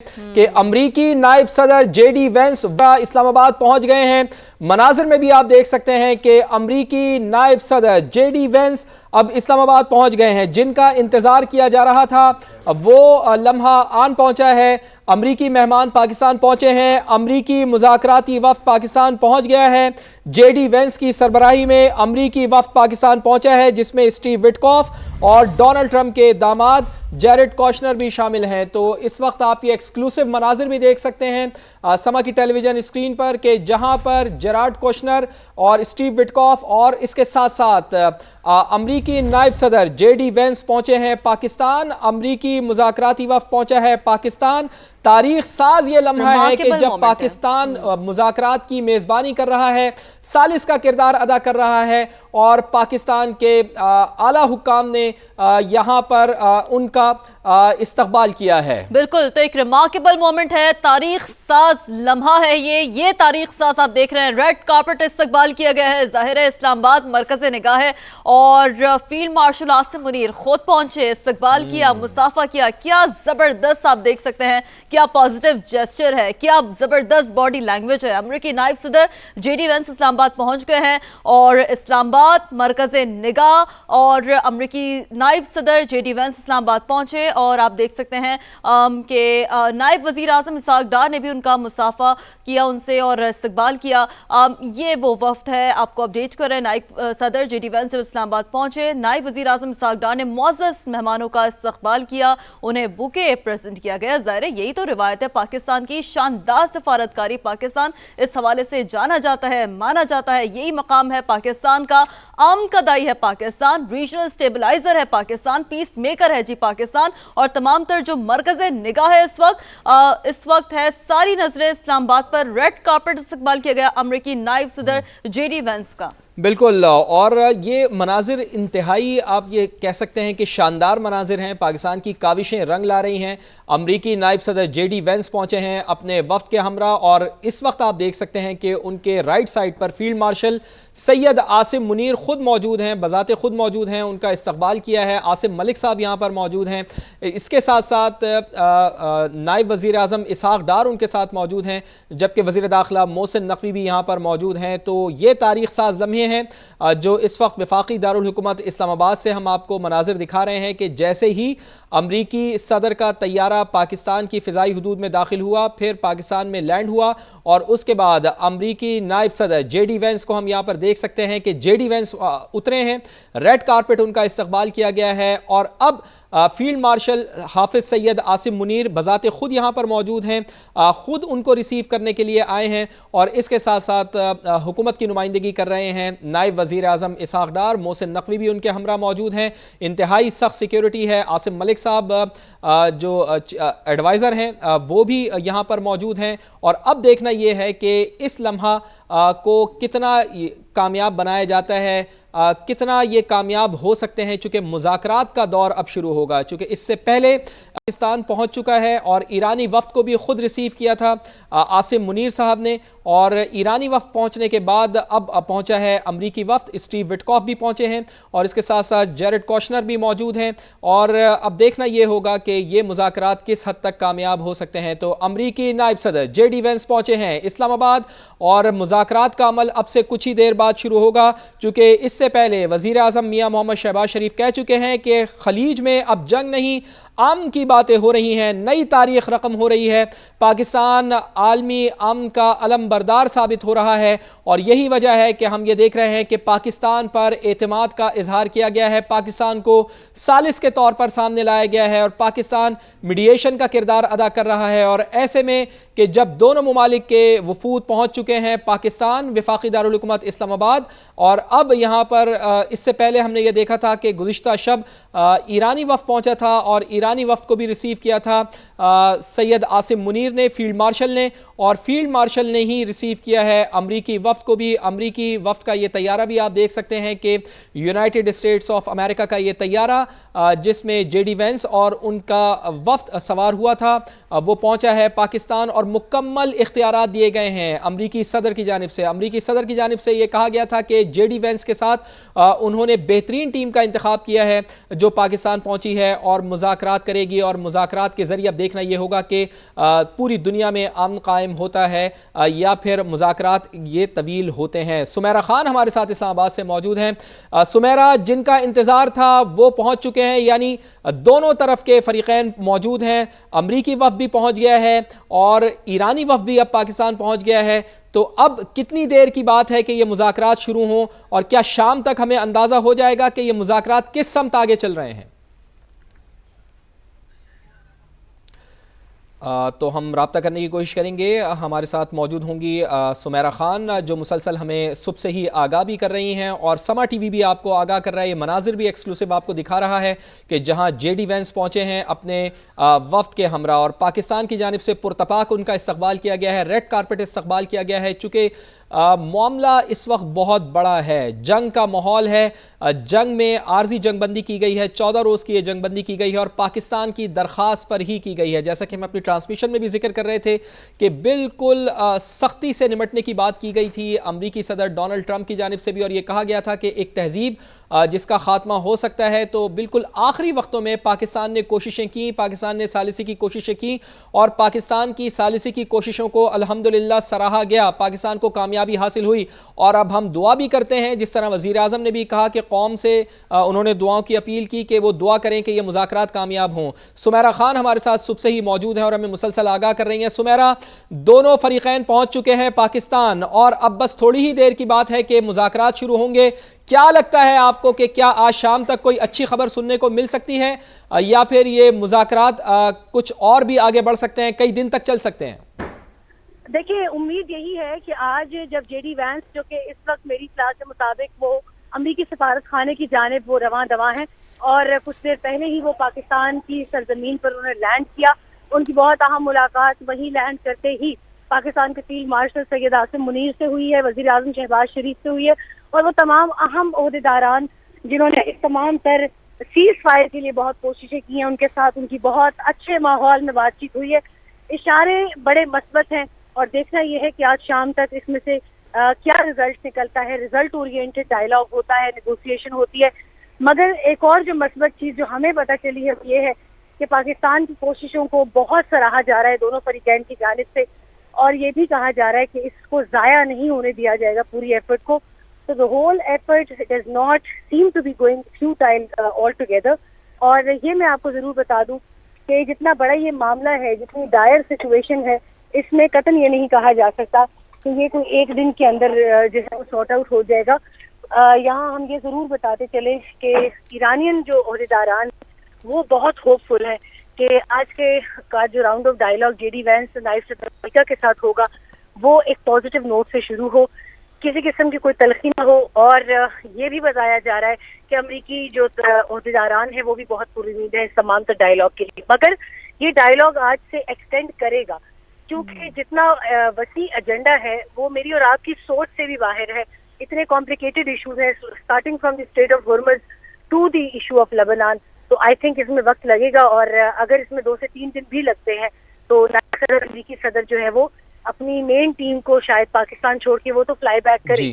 कि अमरीकी नायब सदर जेडी वेंस इस्लामाबाद पहुंच गए हैं। मनाजिर में भी आप देख सकते हैं कि अमरीकी नायब सदर जेडी वेंस अब इस्लामाबाद पहुंच गए हैं। जिनका इंतजार किया जा रहा था वो लम्हा आन पहुंचा है। अमरीकी मेहमान पाकिस्तान पहुंचे हैं। अमरीकी मुज़ाकराती वफ़द पाकिस्तान पहुंच गया है। जेडी वेंस की सरबराही में अमरीकी वफ़द पाकिस्तान पहुंचा है, जिसमें स्टीव विटकॉफ और डोनाल्ड ट्रंप के दामाद जैरेड कुशनर भी शामिल हैं। तो इस वक्त आप ये एक्सक्लूसिव मनाजिर भी देख सकते हैं समा की टेलीविजन स्क्रीन पर कि जहां पर जैरेड कुशनर और स्टीव विटकॉफ और इसके साथ साथ अमरीकी नायब सदर जेडी वेंस पहुंचे हैं पाकिस्तान। अमरीकी मुज़ाकराती वफ़द पहुंचा है पाकिस्तान। तारीख साज ये लम्हा है कि जब पाकिस्तान मुज़ाकरात की मेज़बानी कर रहा है, सालिस का किरदार अदा कर रहा है और पाकिस्तान के आला हुक्काम ने यहाँ पर उनका इस्तकबाल किया है। बिल्कुल, तो एक रिमार्केबल मोमेंट है, तारीख साज लम्हा है ये तारीख साज आप देख रहे हैं। रेड कार्पेट इस्तकबाल किया गया है। जाहिर है इस्लामाबाद मरकज़ निगाह है और फील्ड मार्शल आसिम मुनीर खुद पहुंचे, इस्तकबाल किया, मुसाफा किया। क्या जबरदस्त आप देख सकते हैं, क्या पॉजिटिव जेस्चर है, क्या जबरदस्त बॉडी लैंग्वेज है। अमरीकी नायब सदर जेडी वेंस इस्लामाबाद पहुंच गए हैं और इस्लामाबाद मरकज़ निगाह और अमरीकी नायब सदर जेडी वेंस इस्लामाबाद पहुंचे और आप देख सकते हैं कि नायब वज़ीर आज़म इसहाक डार ने भी उनका मुसाफा किया उनसे और इस्तकबाल किया। ये वो वफ़द है, आपको अपडेट कर रहे हैं। नायब सदर जेडी वेंस जब इस्लामाबाद पहुंचे, नायब वज़ीर आज़म इसहाक डार ने मुअज़्ज़ज़ मेहमानों का इस्तकबाल किया, उन्हें बुके प्रेजेंट किया गया। ज़ाहिर है यही तो रिवायत है पाकिस्तान की, शानदार सफारतकारी। पाकिस्तान इस हवाले से जाना जाता है, माना जाता है, यही मकाम है पाकिस्तान का। आम कदाई है पाकिस्तान, रीजनल स्टेबलाइजर है पाकिस्तान, पीस मेकर है जी पाकिस्तान। और तमाम तर जो मरकज़ निगाह है इस वक्त है, सारी नजरें इस्लामाबाद पर। रेड कार्पेट इस्तकबाल किया गया अमरीकी नायब सदर जेडी वेंस का। बिल्कुल, और ये मनाजिर इंतहाई आप ये कह सकते हैं कि शानदार मनाजिर हैं। पाकिस्तान की काविशें रंग ला रही हैं। अमरीकी नायब सदर जेडी वेंस पहुंचे हैं अपने वफ़द के हमरा और इस वक्त आप देख सकते हैं कि उनके राइट साइड पर फील्ड मार्शल सैयद आसिम मुनीर खुद मौजूद हैं, बजाते खुद मौजूद हैं। उनका इस्तकबाल किया है। आसिम मलिक साहब यहाँ पर मौजूद हैं। इसके साथ साथ नायब वज़ीर आज़म इसहाक डार उनके साथ मौजूद हैं, जबकि वज़ीर दाखिला मोहसिन नकवी भी यहाँ पर मौजूद हैं। तो ये तारीख साज लम्हे हैं जो इस वक्त वफाकी दारुल हुकूमत इस्लामाबाद से हम आपको मनाजिर दिखा रहे हैं कि जैसे ही अमरीकी सदर का तैयारा पाकिस्तान की फ़िज़ाई हदूद में दाखिल हुआ, फिर पाकिस्तान में लैंड हुआ और उसके बाद अमरीकी नायब सदर जेडी वेंस को हम यहाँ पर देख सकते हैं कि जेडी वेंस उतरे हैं। रेड कार्पेट उनका इस्तकबाल किया गया है और अब फील्ड मार्शल हाफिज सैयद आसिम मुनीर बजाते खुद यहाँ पर मौजूद हैं, खुद उनको रिसीव करने के लिए आए हैं और इसके साथ साथ हुकूमत की नुमाइंदगी कर रहे हैं नायब वज़ीर आज़म इसहाक डार, मोहसिन नकवी भी उनके हमरा मौजूद हैं। इंतहाई सख्त सिक्योरिटी है। आसिम मलिक साहब जो एडवाइज़र हैं वो भी यहाँ पर मौजूद हैं और अब देखना ये है कि इस लम्हा को कितना कामयाब बनाया जाता है, कितना ये कामयाब हो सकते हैं। चूँकि मुज़ाकरात का दौर अब शुरू होगा, चूँकि इससे पहले पाकिस्तान पहुंच चुका है और ईरानी वफ़द को भी खुद रिसीव किया था आसिम मुनीर साहब ने और ईरानी वफ़द पहुंचने के बाद अब पहुंचा है अमरीकी वफ़द। स्टीव विटकॉफ भी पहुंचे हैं और इसके साथ साथ जैरेड कुशनर भी मौजूद हैं और अब देखना ये होगा कि ये मुज़ाकरात किस हद तक कामयाब हो सकते हैं। तो अमरीकी नायब सदर जेडी वेंस पहुंचे हैं इस्लामाबाद और मुज़ाकरात का अमल अब से कुछ ही देर बाद शुरू होगा, चूँकि इससे पहले वज़ीर आज़म मियाँ मोहम्मद शहबाज शरीफ कह चुके हैं कि खलीज में अब जंग नहीं, अमन की बातें हो रही हैं, नई तारीख रकम हो रही है। पाकिस्तान आलमी अमन का अलम बरदार साबित हो रहा है और यही वजह है कि हम ये देख रहे हैं कि पाकिस्तान पर एतमाद का इजहार किया गया है, पाकिस्तान को सालिस के तौर पर सामने लाया गया है और पाकिस्तान मीडिएशन का किरदार अदा कर रहा है। और ऐसे में कि जब दोनों ममालिक के वफूद पहुँच चुके हैं, पाकिस्तान वफाकी दारुल हुकूमत इस्लामाबाद और अब यहाँ पर इससे पहले हमने ये देखा था कि गुज़िश्ता शब ईरानी वफ़द पहुँचा था और ईरानी वफ़द को भी रिसीव किया था सैयद आसिम मुनीर ने, फील्ड मार्शल ने, और फील्ड मार्शल ने ही रिसीव किया है अमरीकी वफ़द को भी। अमरीकी वफ़द का ये तैयारा भी आप देख सकते हैं कि यूनाइटेड स्टेट्स ऑफ अमेरिका का ये तैयारा जिसमें जेडी वेंस और उनका वफ़द सवार हुआ था वो पहुंचा है पाकिस्तान और मुकम्मल इख्तियारात दिए गए हैं अमरीकी सदर की जानिब से। अमरीकी सदर की जानिब से ये कहा गया था कि जेडी वेंस के साथ उन्होंने बेहतरीन टीम का इंतखाब किया है जो पाकिस्तान पहुंची है और मुज़ाकरात करेगी और मुज़ाकरात के ज़रिए अब देखना ये होगा कि पूरी दुनिया में अमन कायम होता है या फिर मुज़ाकरात ये तवील होते हैं। सुमेरा खान हमारे साथ इस्लामाबाद से मौजूद हैं। सुमेरा, जिनका इंतज़ार था वो पहुँच चुके हैं, यानी दोनों तरफ के फरीक़ैन मौजूद हैं। अमरीकी वफ़द भी पहुँच गया है और ईरानी वफ़द भी अब पाकिस्तान पहुँच गया है। तो अब कितनी देर की बात है कि ये मुज़ाकरात शुरू हों, और क्या शाम तक हमें अंदाज़ा हो जाएगा कि ये मुज़ाकरात किस समत आगे चल रहे हैं? तो हम रब्ता करने की कोशिश करेंगे। हमारे साथ मौजूद होंगी सुमेरा खान, जो मुसलसल हमें सुबह से ही आगाह भी कर रही हैं, और समा टीवी भी आपको आगाह कर रहा है। ये मनाजिर भी एक्सक्लूसिव आपको दिखा रहा है कि जहां जेडी वेंस पहुंचे हैं अपने वफ्द के हमरा, और पाकिस्तान की जानिब से पुरतपाक उनका इस्तकबाल किया गया है, रेड कारपेट इस्तकबाल किया गया है। चूँकि मामला इस वक्त बहुत बड़ा है, जंग का माहौल है, जंग में आर्जी जंगबंदी की गई है, 14 रोज़ की ये जंगबंदी की गई है और पाकिस्तान की दरख्वास्त पर ही की गई है। जैसा कि हम अपनी ट्रांसमिशन में भी जिक्र कर रहे थे कि बिल्कुल सख्ती से निपटने की बात की गई थी अमरीकी सदर डोनाल्ड ट्रंप की जानिब से भी, और ये कहा गया था कि एक तहजीब जिसका खात्मा हो सकता है। तो बिल्कुल आखिरी वक्तों में पाकिस्तान ने कोशिशें की, पाकिस्तान ने सालिसी की कोशिशें की, और पाकिस्तान की सालिसी की कोशिशों को अल्हम्दुलिल्लाह सराहा गया, पाकिस्तान को कामयाबी हासिल हुई। और अब हम दुआ भी करते हैं, जिस तरह वज़ीर आज़म ने भी कहा कि कौम से उन्होंने दुआओं की अपील की कि वो दुआ करें कि ये मुज़ाकरात कामयाब हों। सुमेरा खान हमारे साथ सुबह से ही मौजूद हैं और हमें मुसलसल आगाह कर रही हैं। सुमेरा, दोनों फरीक़ैन पहुंच चुके हैं पाकिस्तान, और अब बस थोड़ी ही देर की बात है कि मुज़ाकरात शुरू होंगे। क्या लगता है आपको कि क्या आज शाम तक कोई अच्छी खबर सुनने को मिल सकती है, या फिर ये मुज़ाकरात कुछ और भी आगे बढ़ सकते हैं, कई दिन तक चल सकते हैं? देखिए, उम्मीद यही है कि आज जब जेडी वैंस, जो कि इस वक्त मेरी क्लास के मुताबिक वो अमरीकी सफारत खाने की जानिब वो रवां दवा हैं, और कुछ देर पहले ही वो पाकिस्तान की सरजमीन पर उन्होंने लैंड किया। उनकी बहुत अहम मुलाकात वहीं लैंड करते ही पाकिस्तान के फील्ड मार्शल सैयद आसिम मुनीर से हुई है, वज़ीर आज़म शहबाज शरीफ से हुई है, और वो तमाम अहम ओहदेदारान जिन्होंने इस तमाम तर सीज फायर के लिए बहुत कोशिशें की हैं, उनके साथ उनकी बहुत अच्छे माहौल में बातचीत हुई है। इशारे बड़े मस्बत हैं, और देखना यह है कि आज शाम तक इसमें से क्या रिजल्ट निकलता है। रिजल्ट ओरिएंटेड डायलॉग होता है, नेगोशिएशन होती है। मगर एक और जो मस्बत चीज जो हमें पता चली है ये है कि पाकिस्तान की कोशिशों को बहुत सराहा जा रहा है दोनों फरीकैन की जानिब से, और ये भी कहा जा रहा है कि इसको जाया नहीं होने दिया जाएगा पूरी एफर्ट को। तो the whole effort does not seem to be going futile altogether. और ये मैं आपको जरूर बता दूं कि जितना बड़ा ये मामला है, जितनी डायर सिचुएशन है, इसमें कतन ये नहीं कहा जा सकता कि ये कोई एक दिन के अंदर जो है वो सॉर्ट आउट हो जाएगा। यहाँ हम ये जरूर बताते चले कि ईरानियन जो ओहदेदारान वो बहुत होपफुल है कि आज के का जो round of dialogue JD Vance नाइफ अमेरिका के साथ होगा वो एक पॉजिटिव नोट से शुरू हो, किसी किस्म की कोई तलखी ना हो। और ये भी बताया जा रहा है कि अमरीकी जो ओहदेदारान है वो भी बहुत पुरुमीद है इस तमाम तर डायलॉग के लिए। मगर ये डायलॉग आज से एक्सटेंड करेगा, क्योंकि जितना वसी एजेंडा है वो मेरी और आपकी सोच से भी बाहर है। इतने कॉम्प्लिकेटेड इशूज हैं, starting from the state of Hormuz to the issue of Lebanon. तो आई थिंक इसमें वक्त लगेगा, और अगर इसमें 2 से 3 दिन भी लगते हैं तो सदर अमरीकी सदर जो है वो अपनी मेन टीम को शायद पाकिस्तान छोड़ के वो तो फ्लाई बैक करे,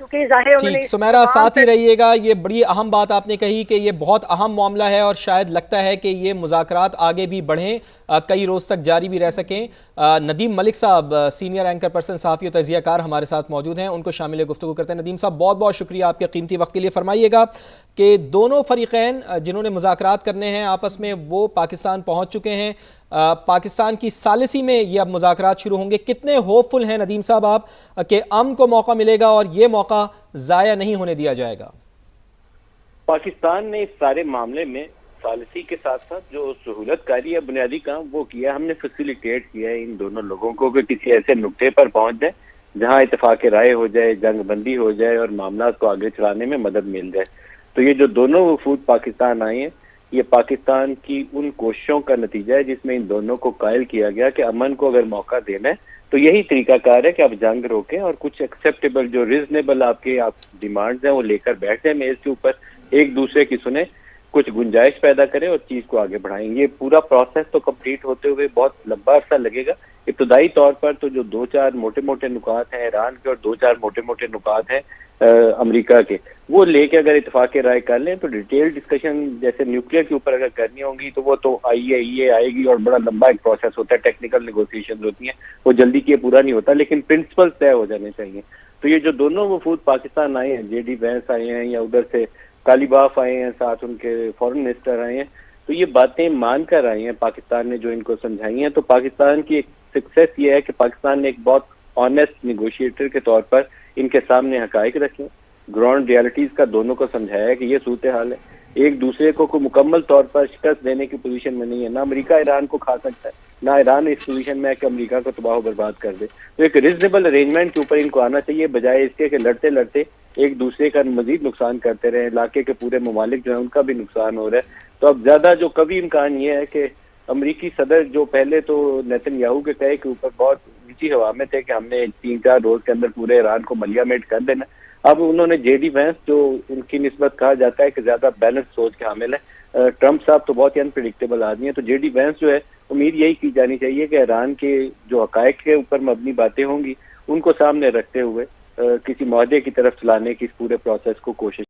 क्योंकि जाहिर ठीक। सुमेरा, साथ ही रहिएगा। ये बड़ी अहम बात आपने कही कि ये बहुत अहम मामला है, और शायद लगता है कि ये मुज़ाकरात आगे भी बढ़ें, कई रोज़ तक जारी भी रह सकें। नदीम मलिक साहब, सीनियर एंकर पर्सन, सहाफ़ी और तज़ियाकार हमारे साथ मौजूद हैं, उनको शामिल गुफ्तगू करते हैं। नदीम साहब, बहुत बहुत शुक्रिया आपके कीमती वक्त के लिए। फरमाइएगा कि दोनों फरीक़ैन जिन्होंने मुज़ाकरात करने हैं आपस में, वो पाकिस्तान पहुँच चुके हैं। पाकिस्तान की सालिसी में ये अब मुज़ाकरात शुरू होंगे। कितने होपफुल हैं नदीम साहब आप कि अमन को मौका मिलेगा और ये मौका ज़ाया नहीं होने दिया जाएगा? पाकिस्तान ने इस सारे मामले में सालिसी के साथ साथ जो सहूलतकारी या बुनियादी काम वो किया, हमने फैसिलिटेट किया है इन दोनों लोगों को कि किसी ऐसे नुक्ते पर पहुंच जाए जहां इत्तेफाक राय हो जाए, जंग बंदी हो जाए और मामला को आगे चलाने में मदद मिल जाए। तो ये जो दोनों वफूद पाकिस्तान आए हैं, ये पाकिस्तान की उन कोशिशों का नतीजा है जिसमें इन दोनों को कायल किया गया कि अमन को अगर मौका देना है तो यही तरीकाकार है कि आप जंग रोकें और कुछ एक्सेप्टेबल जो रिजनेबल आपके डिमांड्स हैं वो लेकर बैठ जाए मेज के ऊपर, एक दूसरे की सुने, कुछ गुंजाइश पैदा करें और चीज को आगे बढ़ाएं। ये पूरा प्रोसेस तो कंप्लीट होते हुए बहुत लंबा अरसा लगेगा। इब्तदाई तौर पर तो जो 2-4 मोटे मोटे नुकात हैं ईरान के और 2-4 मोटे मोटे नुकात हैं अमेरिका के, वो लेके अगर इत्तेफाक राय कर लें तो डिटेल डिस्कशन जैसे न्यूक्लियर के ऊपर अगर करनी होंगी तो वो तो IAEA आएगी और बड़ा लंबा एक प्रोसेस होता है, टेक्निकल नेगोशिएशन होती हैं, वो जल्दी किए पूरा नहीं होता, लेकिन प्रिंसिपल तय हो जाने चाहिए। तो ये जो दोनों वफूद पाकिस्तान आए हैं, JD वैंस आए हैं या उधर से कालीबाफ आए हैं, साथ उनके फॉरेन मिनिस्टर आए हैं, तो ये बातें मान कर आई हैं पाकिस्तान ने जो इनको समझाई हैं। तो पाकिस्तान की एक सक्सेस ये है कि पाकिस्तान ने एक बहुत ऑनेस्ट निगोशिएटर के तौर पर इनके सामने हकायक रखे, ग्राउंड रियलिटीज का दोनों को समझाया है कि ये सूरत हाल है, एक दूसरे को मुकम्मल तौर पर शिकस्त देने की पोजीशन में नहीं है, ना अमेरिका ईरान को खा सकता है, ना ईरान इस पोजीशन में है कि अमेरिका को तबाह बर्बाद कर दे। तो एक रीजनेबल अरेंजमेंट के ऊपर इनको आना चाहिए, बजाय इसके कि लड़ते लड़ते एक दूसरे का मजीद नुकसान करते रहे, इलाके के पूरे ममालिक जो है उनका भी नुकसान हो रहा है। तो अब ज्यादा जो कभी इम्कान ये है कि अमरीकी सदर जो पहले तो नेतन्याहू के कहे के ऊपर बहुत ऊंची हवा में थे कि हमने 3-4 रोज के अंदर पूरे ईरान को मलियामेट कर देना, अब उन्होंने JD वैंस जो उनकी निस्बत कहा जाता है कि ज्यादा बैलेंस सोच के हामिल है, ट्रंप साहब तो बहुत ही अनप्रिडिक्टेबल आदमी है, तो JD वैंस जो है उम्मीद यही की जानी चाहिए कि ईरान के जो हकायक के ऊपर मबनी बातें होंगी उनको सामने रखते हुए किसी मुआहदे की तरफ चलाने की इस पूरे प्रोसेस को कोशिश